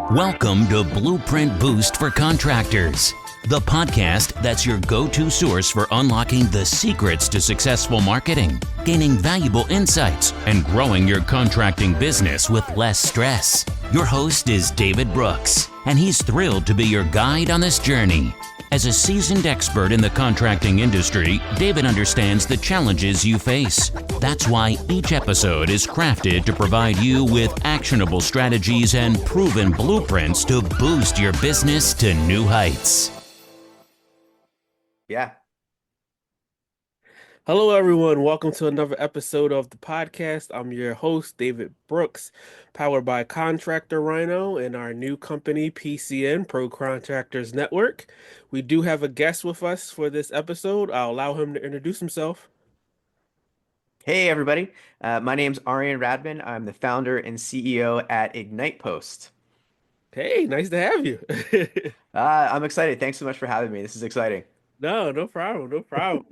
Welcome to Blueprint Boost for Contractors, the podcast that's your go-to source for unlocking the secrets to successful marketing, gaining valuable insights, and growing your contracting business with less stress. Your host is David Brooks, and he's thrilled to be your guide on this journey. As a seasoned expert in the contracting industry, David understands the challenges you face. That's why each episode is crafted to provide you with actionable strategies and proven blueprints to boost your business to new heights. Yeah. Hello, everyone. Welcome to another episode of the podcast. I'm your host, David Brooks, powered by Contractor Rhino and our new company, PCN, Pro Contractors Network. We do have a guest with us for this episode. I'll allow him to introduce himself. Hey, everybody. My name's Arian Radmand. I'm the founder and CEO at IgnitePOST. Hey, nice to have you. I'm excited. Thanks so much for having me. This is exciting. No problem. No problem.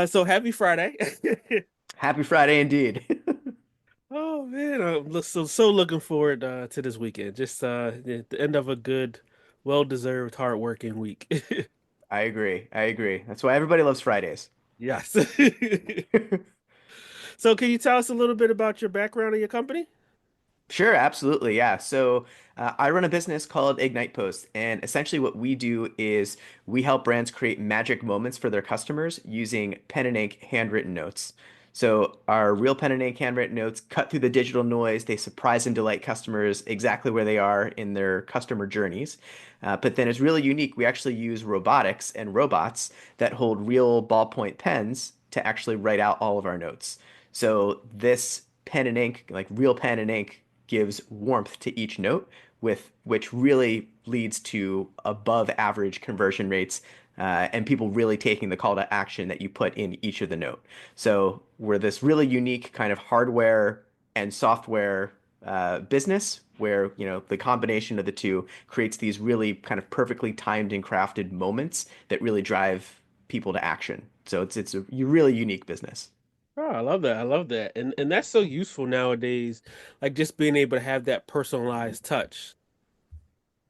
So happy Friday. Happy Friday indeed. Oh man, I'm so looking forward to this weekend. Just the end of a good, well-deserved, hard-working week. I agree. I agree. That's why everybody loves Fridays. Yes. So can you tell us a little bit about your background and your company? Sure, absolutely. Yeah. So I run a business called IgnitePOST, and essentially what we do is we help brands create magic moments for their customers using pen and ink handwritten notes. So our real pen and ink handwritten notes cut through the digital noise. They surprise and delight customers exactly where they are in their customer journeys. But then it's really unique. We actually use robotics and robots that hold real ballpoint pens to actually write out all of our notes. So this pen and ink, like real pen and ink, gives warmth to each note, with which really leads to above average conversion rates and people really taking the call to action that you put in each of the note. So we're this really unique kind of hardware and software business where the combination of the two creates these really kind of perfectly timed and crafted moments that really drive people to action. So it's a really unique business. Oh, I love that. I love that. And that's so useful nowadays, like just being able to have that personalized touch.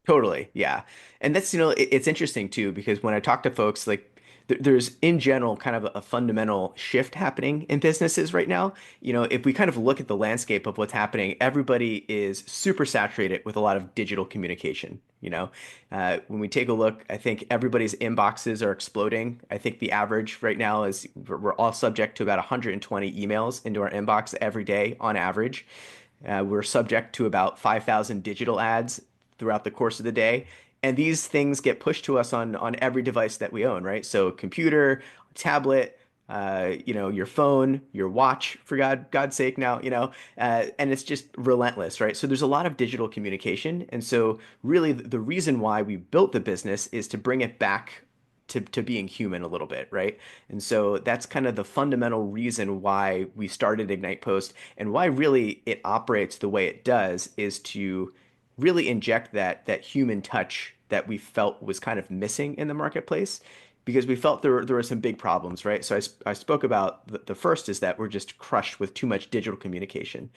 Totally, yeah. And that's, it's interesting too, because when I talk to folks, like there's in general kind of a fundamental shift happening in businesses right now. If we kind of look at the landscape of what's happening, everybody is super saturated with a lot of digital communication. When we take a look, I think everybody's inboxes are exploding. I think the average right now is we're all subject to about 120 emails into our inbox every day on average. We're subject to about 5,000 digital ads throughout the course of the day. And these things get pushed to us on every device that we own, right? So computer, tablet, your phone, your watch, for God's sake now, and it's just relentless, right? So there's a lot of digital communication. And so really the reason why we built the business is to bring it back to being human a little bit, right? And so that's kind of the fundamental reason why we started Ignite Post and why really it operates the way it does is to really inject that human touch that we felt was kind of missing in the marketplace because we felt there were some big problems, right? So I spoke about the first is that we're just crushed with too much digital communication.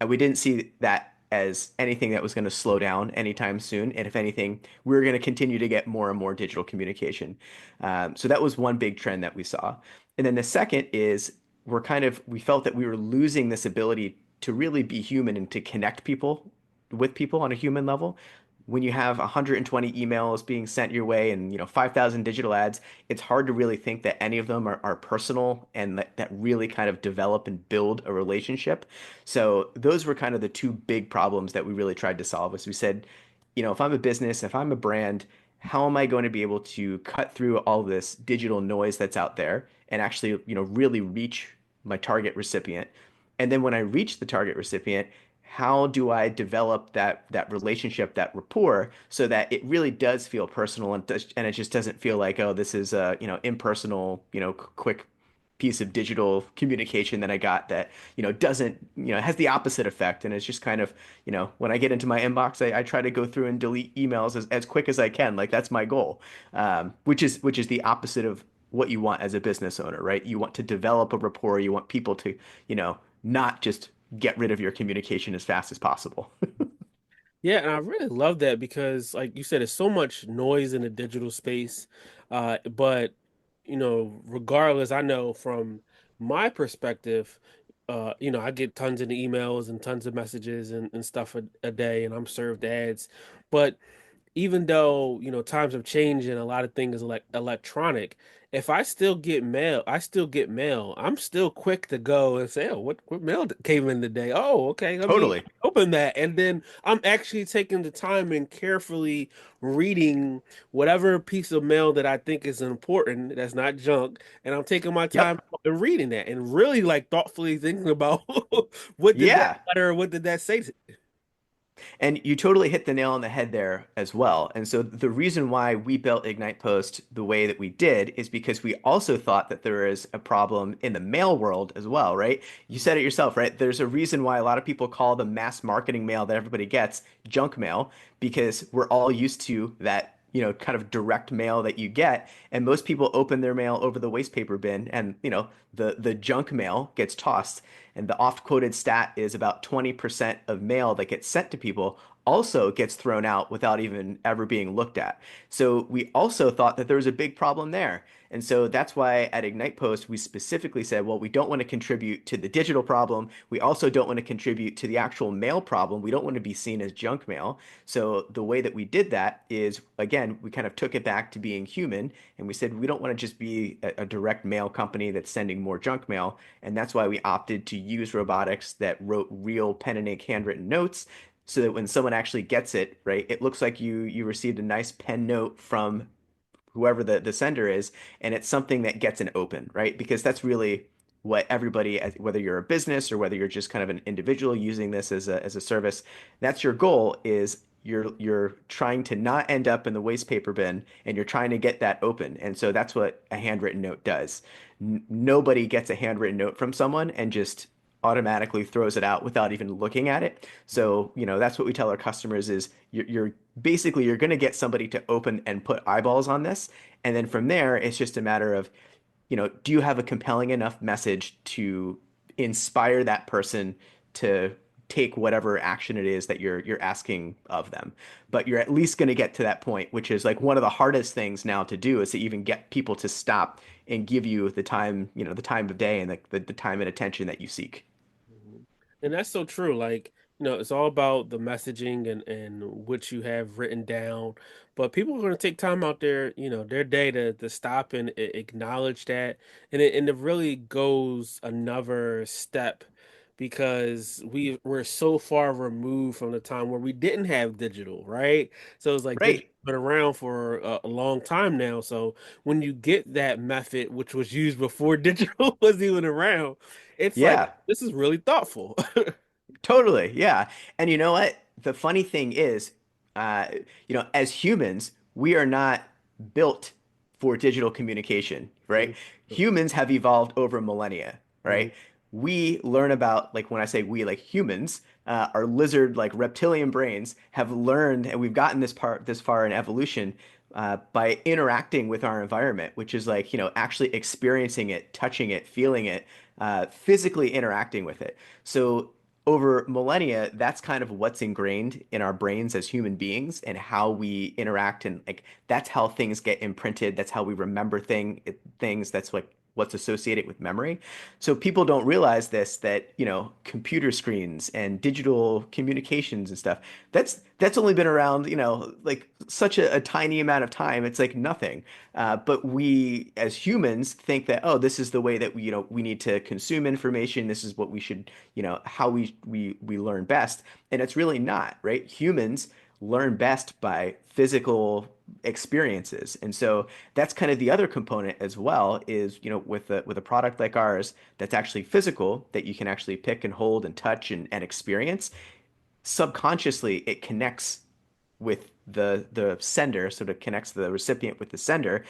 And we didn't see that as anything that was going to slow down anytime soon. And if anything, we were going to continue to get more and more digital communication. So that was one big trend that we saw. And then the second is we felt that we were losing this ability to really be human and to connect people with people on a human level. When you have 120 emails being sent your way and 5,000 digital ads, it's hard to really think that any of them are personal and that really kind of develop and build a relationship. So those were kind of the two big problems that we really tried to solve. As we said, if I'm a business, if I'm a brand, how am I going to be able to cut through all this digital noise that's out there and actually, really reach my target recipient? And then when I reach the target recipient, how do I develop that relationship, that rapport, so that it really does feel personal and it just doesn't feel like, oh, this is a impersonal quick piece of digital communication that I got that doesn't has the opposite effect and it's just kind of when I get into my inbox I try to go through and delete emails as quick as I can, like that's my goal, which is the opposite of what you want as a business owner, right? You want to develop a rapport. You want people to not just get rid of your communication as fast as possible. Yeah, and I really love that because, like you said, there's so much noise in the digital space. But regardless, I know from my perspective, I get tons of emails and tons of messages and stuff a day, and I'm served ads. But even though, times have changed and a lot of things like electronic, if I still get mail, I still get mail. I'm still quick to go and say, "Oh, what mail came in today? Oh, okay, let me Totally. open that." And then I'm actually taking the time and carefully reading whatever piece of mail that I think is important, that's not junk, and I'm taking my time Yep. and reading that and really like thoughtfully thinking about what did that Yeah. letter, what did that say? And you totally hit the nail on the head there as well. And so the reason why we built Ignite Post the way that we did is because we also thought that there is a problem in the mail world as well, right? You said it yourself, right? There's a reason why a lot of people call the mass marketing mail that everybody gets junk mail because we're all used to that, kind of direct mail that you get. And most people open their mail over the waste paper bin and, the junk mail gets tossed. And the oft quoted stat is about 20% of mail that gets sent to people also gets thrown out without even ever being looked at. So we also thought that there was a big problem there. And so that's why at Ignite Post, we specifically said, well, we don't want to contribute to the digital problem. We also don't want to contribute to the actual mail problem. We don't want to be seen as junk mail. So the way that we did that is, again, we kind of took it back to being human. And we said, we don't want to just be a direct mail company that's sending more junk mail. And that's why we opted to use robotics that wrote real pen and ink handwritten notes so that when someone actually gets it, right, it looks like you received a nice pen note from whoever the sender is, and it's something that gets an open, right? Because that's really what everybody, whether you're a business or whether you're just kind of an individual using this as a service, that's your goal is you're trying to not end up in the waste paper bin and you're trying to get that open. And so that's what a handwritten note does. Nobody gets a handwritten note from someone and just automatically throws it out without even looking at it. So, that's what we tell our customers is you're basically you're going to get somebody to open and put eyeballs on this. And then from there, it's just a matter of, do you have a compelling enough message to inspire that person to take whatever action it is that you're asking of them. But you're at least going to get to that point, which is like one of the hardest things now to do is to even get people to stop and give you the time, the time of day and the time and attention that you seek. Mhm. And that's so true. Like, it's all about the messaging and what you have written down. But people are going to take time out there, their day to stop and acknowledge that. And it really goes another step because we're so far removed from the time where we didn't have digital, right? So it's like digital Right. been around for a long time now. So when you get that method, which was used before digital was even around, it's like Yeah. this is really thoughtful. Totally, yeah. And you know what? The funny thing is, uh, as humans, we are not built for digital communication, right? Humans have evolved over millennia, Mhm. right? We learn about, like when I say we, like humans, our lizard, like reptilian brains have learned, and we've gotten this far in evolution by interacting with our environment, which is like, actually experiencing it, touching it, feeling it, physically interacting with it. So over millennia, that's kind of what's ingrained in our brains as human beings and how we interact and like that's how things get imprinted. That's how we remember things. That's like what's associated with memory. So people don't realize this that, computer screens and digital communications and stuff, that's only been around, like such a tiny amount of time. It's like nothing. But we as humans think that, oh, this is the way that we need to consume information. This is what we should, how we learn best. And it's really not, right? Humans learn best by physical experiences. And so that's kind of the other component as well is, with a product like ours that's actually physical, that you can actually pick and hold and touch and experience, subconsciously it connects with the sender, sort of connects the recipient with the sender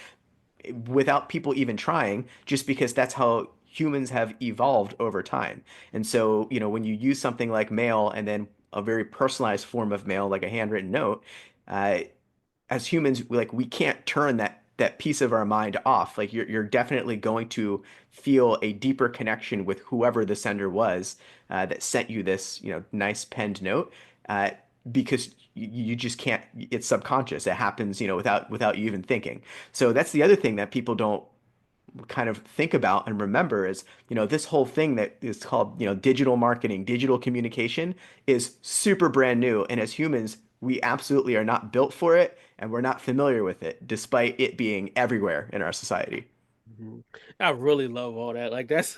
without people even trying, just because that's how humans have evolved over time. And so, when you use something like mail and then a very personalized form of mail, like a handwritten note, uh, as humans, like we can't turn that piece of our mind off. Like you're definitely going to feel a deeper connection with whoever the sender was that sent you this, nice penned note, uh, because you just can't, it's subconscious. It happens, without you even thinking. So that's the other thing that people don't kind of think about and remember is, this whole thing that is called, digital marketing, digital communication is super brand new. And as humans, we absolutely are not built for it and we're not familiar with it, despite it being everywhere in our society. Mhm. I really love all that. Like that's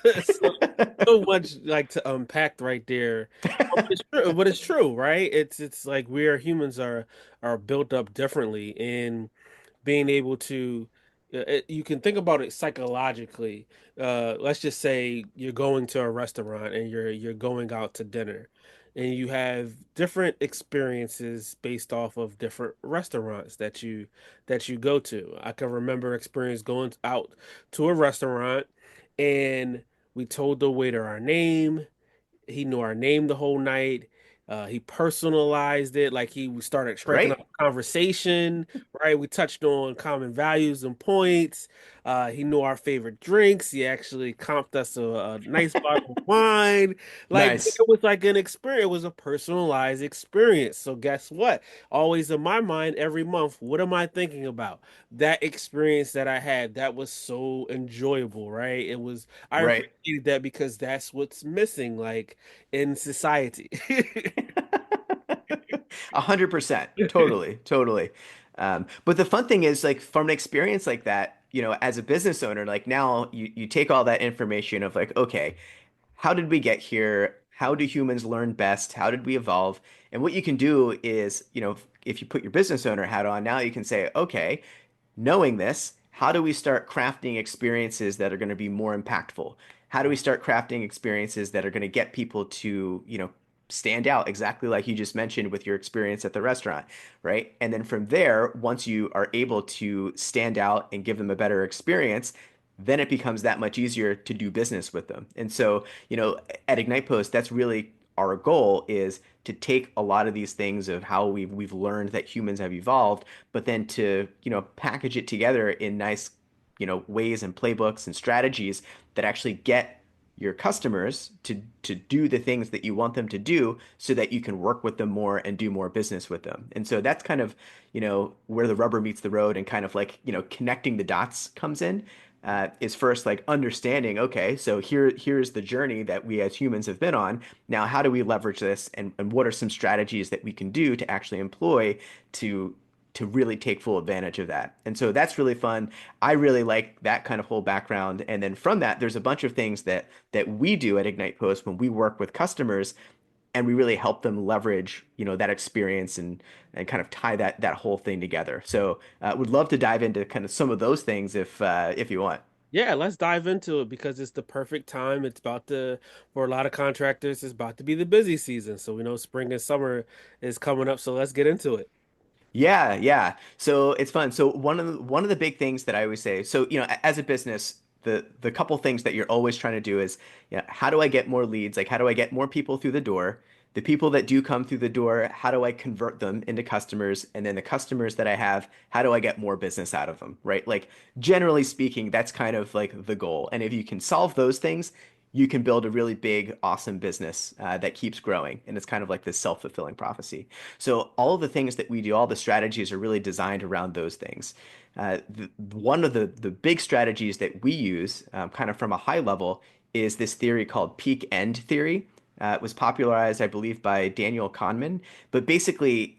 so much like to unpack right there. But it's true, right? It's like we are humans are built up differently, and being able to you can think about it psychologically. Let's just say you're going to a restaurant and you're going out to dinner, and you have different experiences based off of different restaurants that you go to. I can remember experience going out to a restaurant, and we told the waiter our name. He knew our name the whole night. He personalized it, like we started striking up Right? a conversation, right? We touched on common values and points. He knew our favorite drinks. He actually comped us a nice bottle of wine. Like it Nice. was like an experience. It was a personalized experience. So guess what? Always in my mind, every month, what am I thinking about? That experience that I had, that was so enjoyable, right? I Right. appreciated that because that's what's missing, like in society. 100%. Totally. Totally. But the fun thing is, like, from an experience like that, as a business owner, like now you take all that information of like, okay, how did we get here? How do humans learn best? How did we evolve? And what you can do is, if you put your business owner hat on, now you can say, okay, knowing this, how do we start crafting experiences that are going to be more impactful? How do we start crafting experiences that are going to get people to, stand out exactly like you just mentioned with your experience at the restaurant, right? And then from there, once you are able to stand out and give them a better experience, then it becomes that much easier to do business with them. And so, at Ignite Post, that's really our goal is to take a lot of these things of how we've learned that humans have evolved, but then to, package it together in nice, ways and playbooks and strategies that actually get your customers to do the things that you want them to do so that you can work with them more and do more business with them. And so that's kind of, where the rubber meets the road and kind of like, connecting the dots comes in. Is first like understanding, okay, so here's the journey that we as humans have been on. Now, how do we leverage this, and what are some strategies that we can do to actually employ to to really take full advantage of that? And so that's really fun. I really like that kind of whole background. And then from that, there's a bunch of things that we do at Ignite Post when we work with customers and we really help them leverage, that experience and kind of tie that whole thing together. So, would love to dive into kind of some of those things if you want. Yeah, let's dive into it because it's the perfect time. For a lot of contractors, it's about to be the busy season. So we know spring and summer is coming up. So let's get into it. Yeah, yeah. So it's fun. So one of the big things that I always say, so as a business, the couple things that you're always trying to do is, how do I get more leads? Like, how do I get more people through the door? The people that do come through the door, how do I convert them into customers? And then the customers that I have, how do I get more business out of them, right? Like, generally speaking, that's kind of like the goal. And if you can solve those things, you can build a really big, awesome business that keeps growing. And it's kind of like this self-fulfilling prophecy. So all of the things that we do, all the strategies are really designed around those things. One of the big strategies that we use, kind of from a high level, is this theory called peak end theory. It was popularized, I believe, by Daniel Kahneman. But basically,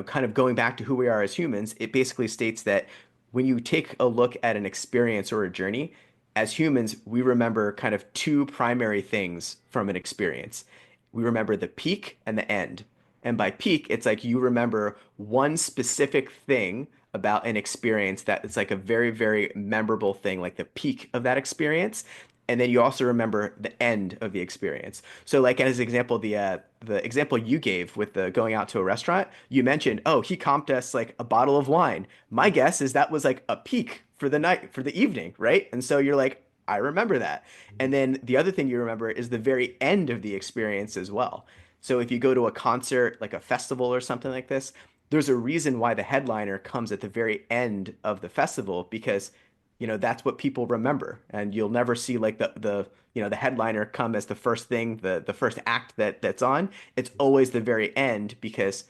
kind of going back to who we are as humans, it basically states that when you take a look at an experience or a journey, as humans, we remember kind of two primary things from an experience. We remember the peak and the end. And by peak, it's like you remember one specific thing about an experience that it's like a very, very memorable thing, like the peak of that experience. And then you also remember the end of the experience. So, like as an example, the example you gave with the going out to a restaurant, you mentioned, oh, he comped us like a bottle of wine. My guess is that was like a peak for the night, for the evening, right? And so you're like, I remember that. And then the other thing you remember is the very end of the experience as well. So if you go to a concert, like a festival or something like this, there's a reason why the headliner comes at the very end of the festival because that's what people remember, and you'll never see like the headliner come as the first thing, the first act that's on. It's always the very end because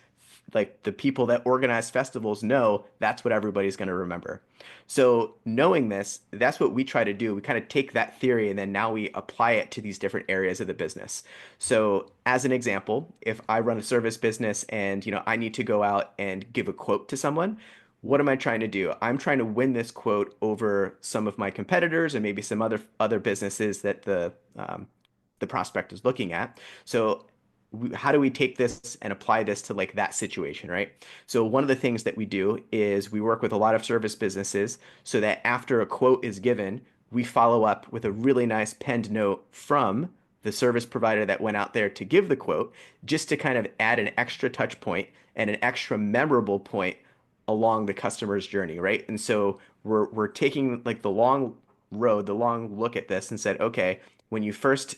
like the people that organize festivals know that's what everybody's going to remember. So knowing this, that's what we try to do. We kind of take that theory and then now we apply it to these different areas of the business. So as an example, if I run a service business and I need to go out and give a quote to someone, what am I trying to do? I'm trying to win this quote over some of my competitors and maybe some other businesses that the prospect is looking at. So how do we take this and apply this to like that situation, right? So one of the things that we do is we work with a lot of service businesses so that after a quote is given, we follow up with a really nice penned note from the service provider that went out there to give the quote, just to kind of add an extra touch point and an extra memorable point along the customer's journey, right? And so we're taking like the long road, the long look at this and said, okay, when you first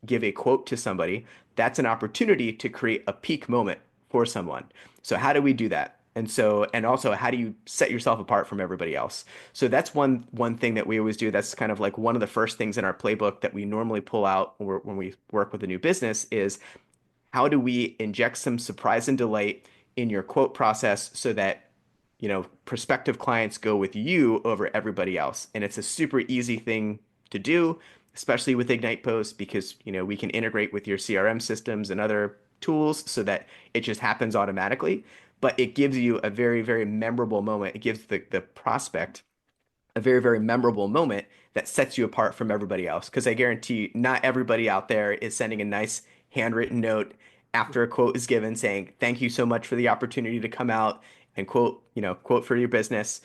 give a quote to somebody, that's an opportunity to create a peak moment for someone. So how do we do that? And also how do you set yourself apart from everybody else? So that's one thing that we always do. That's kind of like one of the first things in our playbook that we normally pull out when we work with a new business is how do we inject some surprise and delight in your quote process so that prospective clients go with you over everybody else. And it's a super easy thing to do, especially with IgnitePOST, because we can integrate with your CRM systems and other tools so that it just happens automatically. But it gives you a very, very memorable moment. It gives the prospect a very, very memorable moment that sets you apart from everybody else. Because I guarantee not everybody out there is sending a nice handwritten note after a quote is given saying, thank you so much for the opportunity to come out and quote for your business.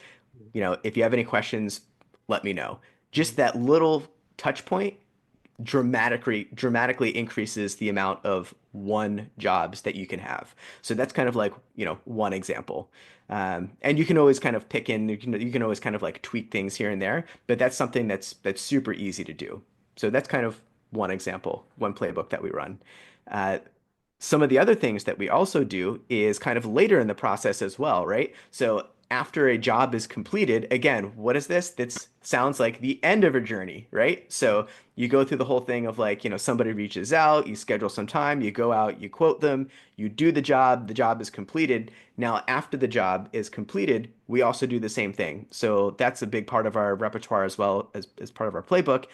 If you have any questions, let me know. Just that little touch point dramatically increases the amount of one jobs that you can have. So that's kind of like, one example. And you can always kind of pick in, you can always kind of like tweak things here and there, but that's something that's super easy to do. So that's kind of one example, one playbook that we run. Uh, some of the other things that we also do is kind of later in the process as well, right? So after a job is completed, again, what is this? That sounds like the end of a journey, right? So you go through the whole thing of like, somebody reaches out, you schedule some time, you go out, you quote them, you do the job is completed. Now, after the job is completed, we also do the same thing. So that's a big part of our repertoire as well as part of our playbook.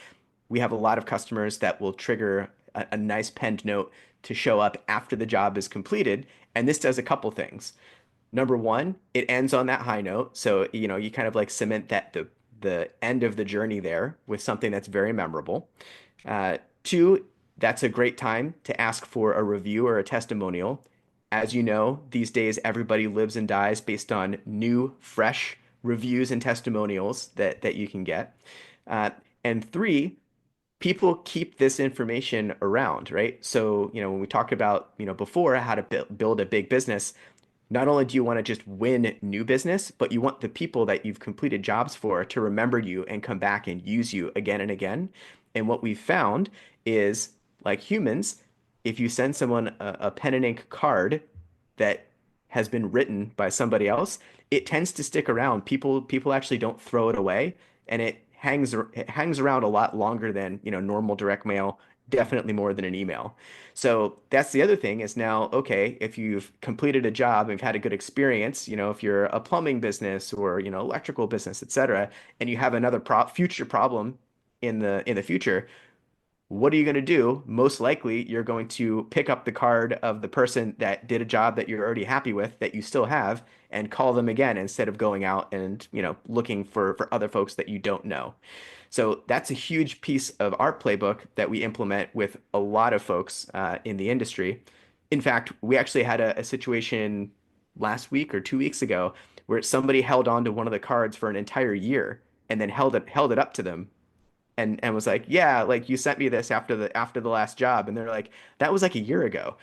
We have a lot of customers that will trigger a nice penned note to show up after the job is completed. And this does a couple things. Number one, it ends on that high note. So, you kind of like cement that the end of the journey there with something that's very memorable. Two, that's a great time to ask for a review or a testimonial. As you know, these days everybody lives and dies based on new, fresh reviews and testimonials that you can get. Uh, and three, people keep this information around, right? So, when we talked about, before how to build a big business, not only do you want to just win new business, but you want the people that you've completed jobs for to remember you and come back and use you again and again. And what we've found is, like humans, if you send someone a pen and ink card that has been written by somebody else, it tends to stick around. People actually don't throw it away, and it hangs around a lot longer than, normal direct mail, definitely more than an email. So that's the other thing is now, okay, if you've completed a job and you've had a good experience, if you're a plumbing business or, electrical business, et cetera, and you have another future problem in the future, what are you going to do? Most likely, you're going to pick up the card of the person that did a job that you're already happy with, that you still have, and call them again instead of going out and, looking for other folks that you don't know. So that's a huge piece of our playbook that we implement with a lot of folks in the industry. In fact, we actually had a situation last week or 2 weeks ago where somebody held on to one of the cards for an entire year and then held it up to them and was like, yeah, like you sent me this after the last job, and they're like, that was like a year ago.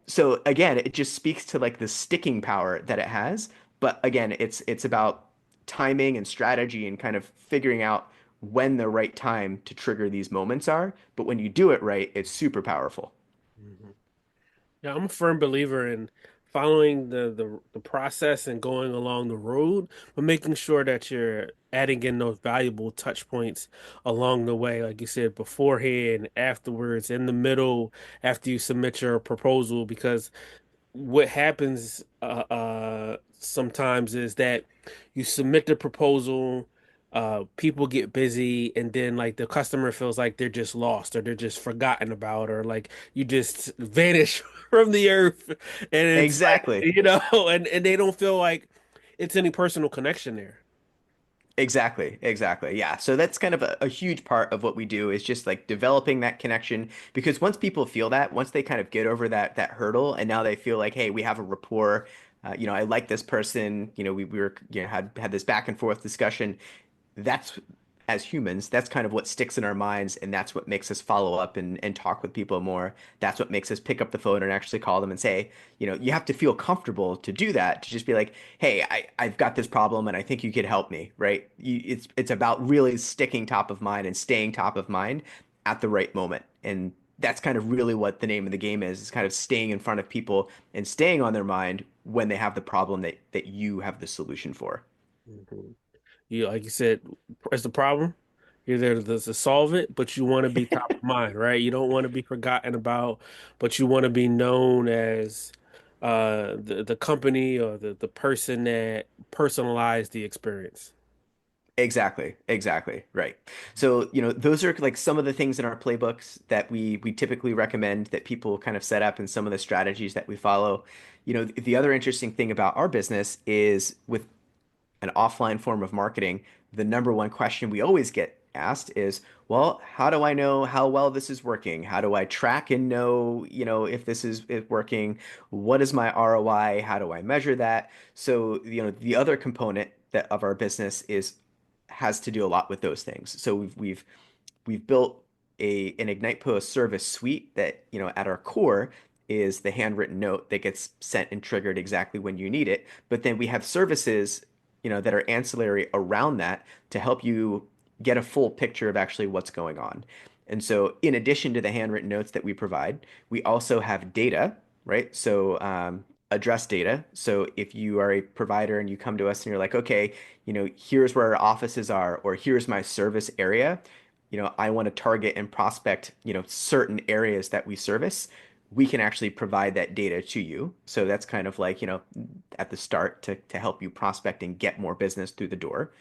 So again, it just speaks to like the sticking power that it has. But again, it's about timing and strategy and kind of figuring out when the right time to trigger these moments are. But when you do it right, it's super powerful. Mhm. Yeah, I'm a firm believer in following the process and going along the road, but making sure that you're adding in those valuable touch points along the way, like you said, beforehand, afterwards, in the middle, after you submit your proposal, because what happens sometimes is that you submit the proposal, people get busy, and then like the customer feels like they're just lost or they're just forgotten about, or like you just vanish from the earth, and it's like, Exactly. and they don't feel like it's any personal connection there. Exactly, exactly. Yeah. So that's kind of a huge part of what we do is just like developing that connection because once people feel that, once they kind of get over that hurdle and now they feel like, hey, we have a rapport, I like this person, we were, had this back and forth discussion. That's as humans, that's kind of what sticks in our minds, and that's what makes us follow up and talk with people more. That's what makes us pick up the phone and actually call them and say, you have to feel comfortable to do that, to just be like, hey, I've got this problem and I think you could help me, right? It's about really sticking top of mind and staying top of mind at the right moment. And that's kind of really what the name of the game is kind of staying in front of people and staying on their mind when they have the problem that you have the solution for. Mhm. You like you said, it's the problem. You're there to solve it, but you want to be top of mind, right? You don't want to be forgotten about, but you want to be known as the company or the person that personalized the experience. Exactly, exactly, right. So, those are like some of the things in our playbooks that we typically recommend that people kind of set up and some of the strategies that we follow. The other interesting thing about our business is with an offline form of marketing, the number one question we always get asked is, well, how do I know how well this is working? How do I track and know, if this is working? What is my ROI? How do I measure that? So, the other component that of our business is has to do a lot with those things. So we've built an IgnitePOST service suite that, at our core is the handwritten note that gets sent and triggered exactly when you need it. But then we have services, that are ancillary around that to help you get a full picture of actually what's going on. And so in addition to the handwritten notes that we provide, we also have data, right? So address data. So if you are a provider and you come to us and you're like, okay, here's where our offices are, or here's my service area, I want to target and prospect, certain areas that we service, we can actually provide that data to you. So that's kind of like, at the start to help you prospect and get more business through the door.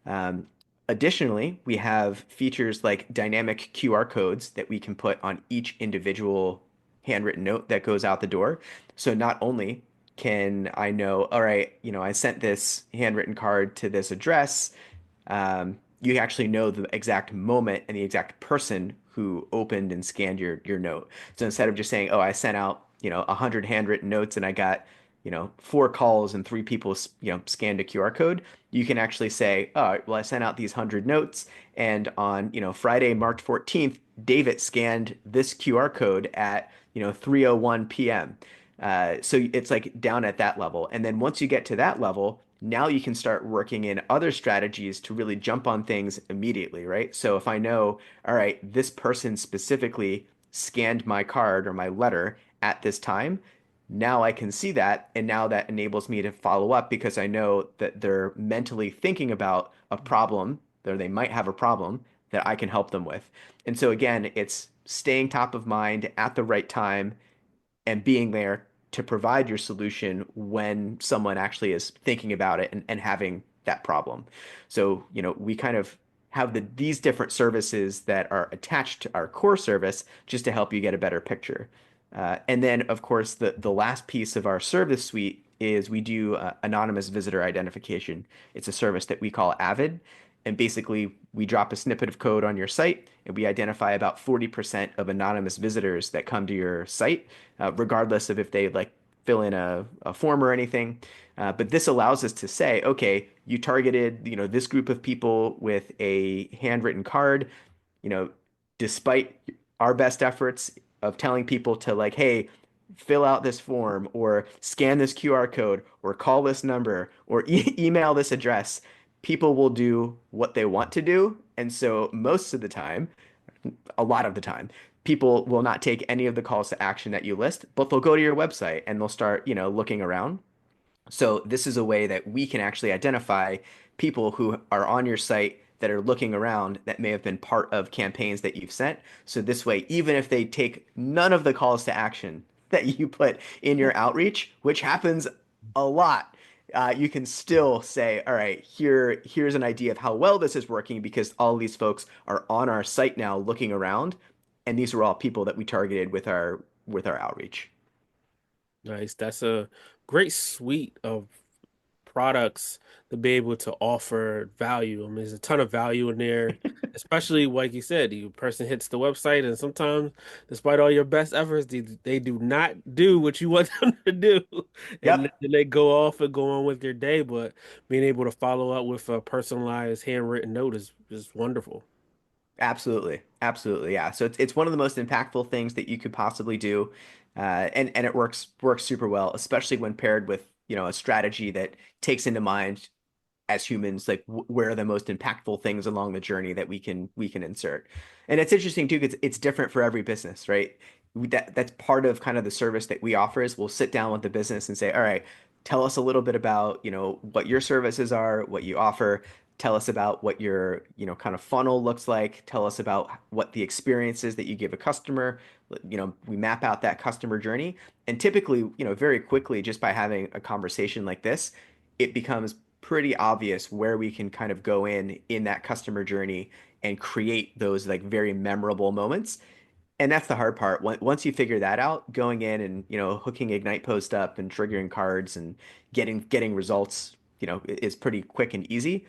Um, Additionally, we have features like dynamic QR codes that we can put on each individual handwritten note that goes out the door. So not only can I know, all right, I sent this handwritten card to this address, you actually know the exact moment and the exact person who opened and scanned your note. So instead of just saying, "Oh, I sent out 100 handwritten notes and I got four calls and three people scanned a QR code," you can actually say, "Oh, well, I sent out these 100 notes, and on Friday, March 14th, David scanned this QR code at 3:01 p.m." So it's like down at that level. And then once you get to that level, now you can start working in other strategies to really jump on things immediately, right? So if I know, all right, this person specifically scanned my card or my letter at this time, now I can see that. And now that enables me to follow up because I know that they're mentally thinking about a problem, or they might have a problem that I can help them with. And so again, it's staying top of mind at the right time and being there to provide your solution when someone actually is thinking about it and having that problem. So, we kind of have these different services that are attached to our core service just to help you get a better picture. And then, of course, the last piece of our service suite is we do anonymous visitor identification. It's a service that we call Avid. And basically, we drop a snippet of code on your site, and we identify about 40% of anonymous visitors that come to your site, regardless of if they like fill in a form or anything. But this allows us to say, okay, you targeted, this group of people with a handwritten card, you know, despite our best efforts of telling people to like, hey, fill out this form or scan this QR code or call this number or email this address, people will do what they want to do. And so most of the time, a lot of the time, people will not take any of the calls to action that you list, but they'll go to your website and they'll start, looking around. So this is a way that we can actually identify people who are on your site that are looking around that may have been part of campaigns that you've sent. So this way, even if they take none of the calls to action, that you put in your outreach, which happens a lot, you can still say, all right, here's an idea of how well this is working because all these folks are on our site now looking around, and these are all people that we targeted with our outreach. Nice. That's a great suite of products to be able to offer value. I mean, there's a ton of value in there, especially like you said, the person hits the website and sometimes, despite all your best efforts, they do not do what you want them to do. And Yep. then they go off and go on with their day. But being able to follow up with a personalized handwritten note is wonderful. Absolutely. Absolutely. Yeah. So it's one of the most impactful things that you could possibly do. And it works super well, especially when paired with, a strategy that takes into mind as humans, like where are the most impactful things along the journey that we can insert. And it's interesting too, because it's different for every business, right? That's part of kind of the service that we offer is we'll sit down with the business and say, all right, tell us a little bit about, what your services are, what you offer. Tell us about what your, kind of funnel looks like. Tell us about what the experience is that you give a customer. We map out that customer journey. And typically, very quickly, just by having a conversation like this, it becomes pretty obvious where we can kind of go in that customer journey and create those like very memorable moments. And that's the hard part. Once you figure that out, going in and hooking Ignite Post up and triggering cards and getting results, is pretty quick and easy.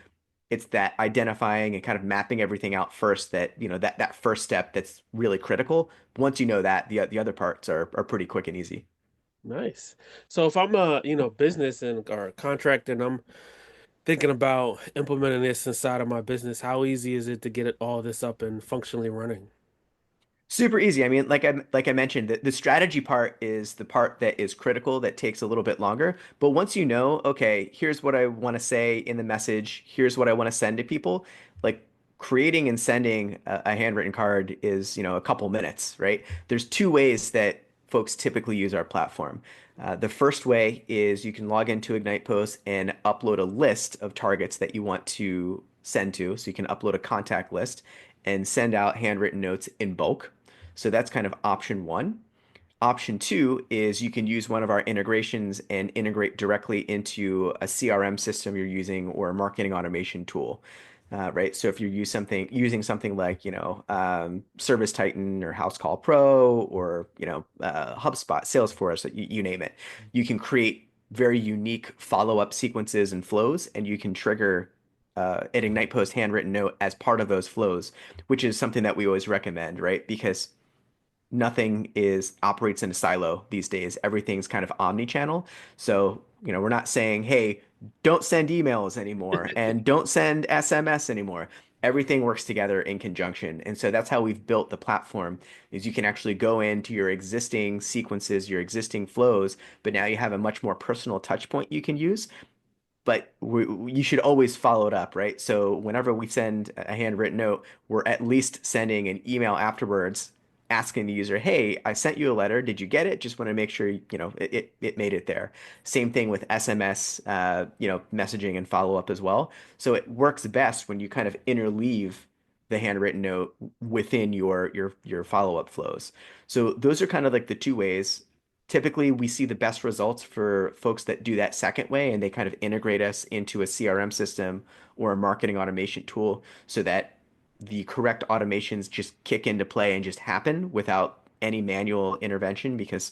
It's that identifying and kind of mapping everything out first that that first step that's really critical. Once you know that, the other parts are pretty quick and easy. Nice. So if I'm a, business and or a contractor and I'm thinking about implementing this inside of my business, how easy is it to get all this up and functionally running? Super easy. I mean, like I mentioned, the strategy part is the part that is critical that takes a little bit longer. But once you know, okay, here's what I want to say in the message, here's what I want to send to people, like creating and sending a handwritten card is, a couple minutes, right? There's two ways that folks typically use our platform. The first way is you can log into Ignite Post and upload a list of targets that you want to send to. So you can upload a contact list and send out handwritten notes in bulk. So that's kind of option one. Option two is you can use one of our integrations and integrate directly into a CRM system you're using or a marketing automation tool. Right. So if you're using something like, Service Titan or House Call Pro or, HubSpot, Salesforce, you name it, you can create very unique follow-up sequences and flows, and you can trigger an Ignite Post handwritten note as part of those flows, which is something that we always recommend, right? Because nothing is operates in a silo these days. Everything's kind of omni-channel. So, we're not saying, hey, don't send emails anymore and don't send SMS anymore. Everything works together in conjunction. And so that's how we've built the platform is you can actually go into your existing sequences, your existing flows, but now you have a much more personal touch point you can use, but you should always follow it up, right? So whenever we send a handwritten note, we're at least sending an email afterwards asking the user, hey, I sent you a letter. Did you get it? Just want to make sure, it made it there. Same thing with SMS, messaging and follow up as well. So it works best when you kind of interleave the handwritten note within your follow up flows. So those are kind of like the two ways. Typically, we see the best results for folks that do that second way and they kind of integrate us into a CRM system or a marketing automation tool so that the correct automations just kick into play and just happen without any manual intervention. Because,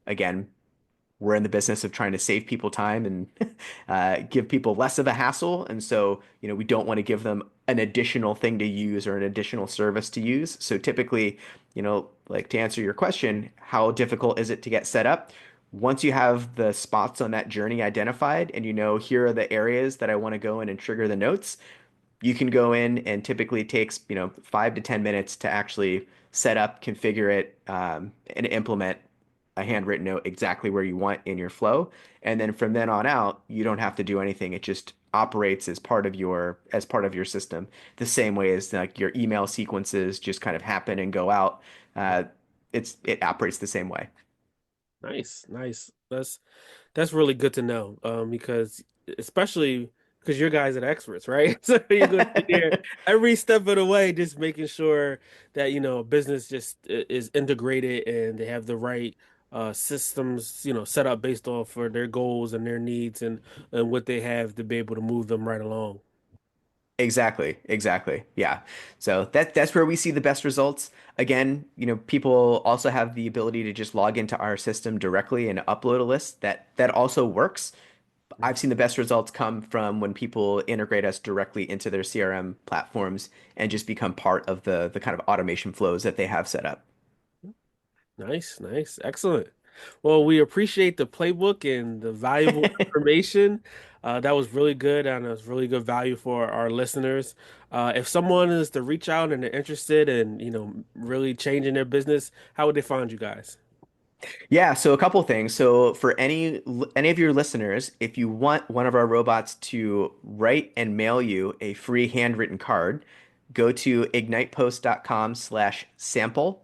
again, we're in the business of trying to save people time and give people less of a hassle. And so, we don't want to give them an additional thing to use or an additional service to use. So typically, like to answer your question, how difficult is it to get set up? Once you have the spots on that journey identified and here are the areas that I want to go in and trigger the notes, you can go in and typically it takes 5 to 10 minutes to actually set up, configure it, and implement a handwritten note exactly where you want in your flow. And then from then on out, you don't have to do anything. It just operates as part of your system, the same way as like your email sequences just kind of happen and go out. It operates the same way. Nice, nice. That's really good to know. Because especially because your guys are the experts, right? So you're going to be there every step of the way, just making sure that, business just is integrated and they have the right systems, set up based off for their goals and their needs and what they have to be able to move them right along. Exactly, exactly. Yeah. So that's where we see the best results. Again, people also have the ability to just log into our system directly and upload a list. That also works. I've seen the best results come from when people integrate us directly into their CRM platforms and just become part of the kind of automation flows that they have set up. Nice, nice, excellent. Well, we appreciate the playbook and the valuable information. That was really good and it was really good value for our listeners. If someone is to reach out and they're interested in, really changing their business, how would they find you guys? Yeah, so a couple things. So for any of your listeners, if you want one of our robots to write and mail you a free handwritten card, go to ignitepost.com/sample,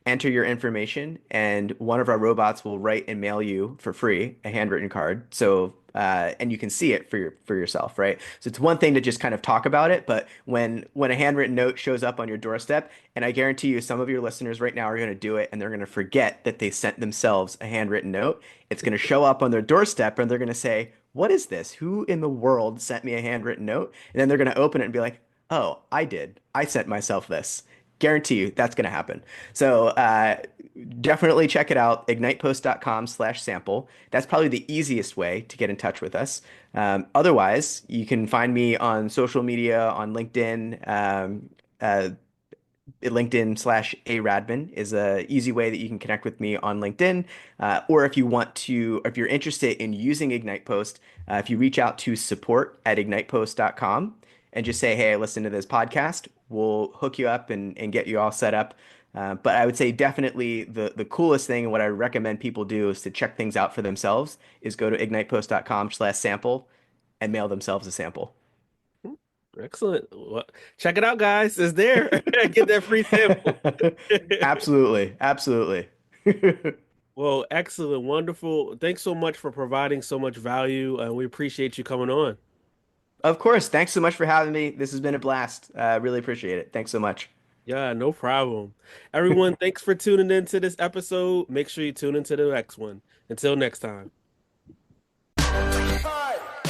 enter your information, and one of our robots will write and mail you for free a handwritten card. So, and you can see it for yourself, right? So it's one thing to just kind of talk about it, but when a handwritten note shows up on your doorstep, and I guarantee you, some of your listeners right now are going to do it, and they're going to forget that they sent themselves a handwritten note. It's going to show up on their doorstep, and they're going to say, "What is this? Who in the world sent me a handwritten note?" And then they're going to open it and be like, "Oh, I did. I sent myself this." Guarantee you that's going to happen. So definitely check it out, ignitepost.com/sample. That's probably the easiest way to get in touch with us. Otherwise, you can find me on social media on LinkedIn. LinkedIn/A Radman is a easy way that you can connect with me on LinkedIn. Or if you're interested in using IgnitePost, if you reach out to support@ignitepost.com and just say, "Hey, I listened to this podcast," we'll hook you up and get you all set up. But I would say definitely the coolest thing and what I recommend people do is to check things out for themselves is go to ignitepost.com/sample and mail themselves a sample. Excellent. Well, check it out, guys. It's there. Get that free sample. Absolutely. Absolutely. Well, excellent. Wonderful. Thanks so much for providing so much value, and we appreciate you coming on. Of course. Thanks so much for having me. This has been a blast. Really appreciate it. Thanks so much. Yeah, no problem. Everyone, thanks for tuning in to this episode. Make sure you tune into the next one. Until next time.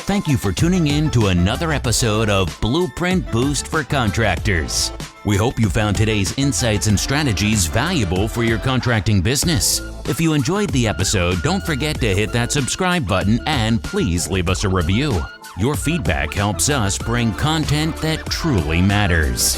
Thank you for tuning in to another episode of Blueprint Boost for Contractors. We hope you found today's insights and strategies valuable for your contracting business. If you enjoyed the episode, don't forget to hit that subscribe button and please leave us a review. Your feedback helps us bring content that truly matters.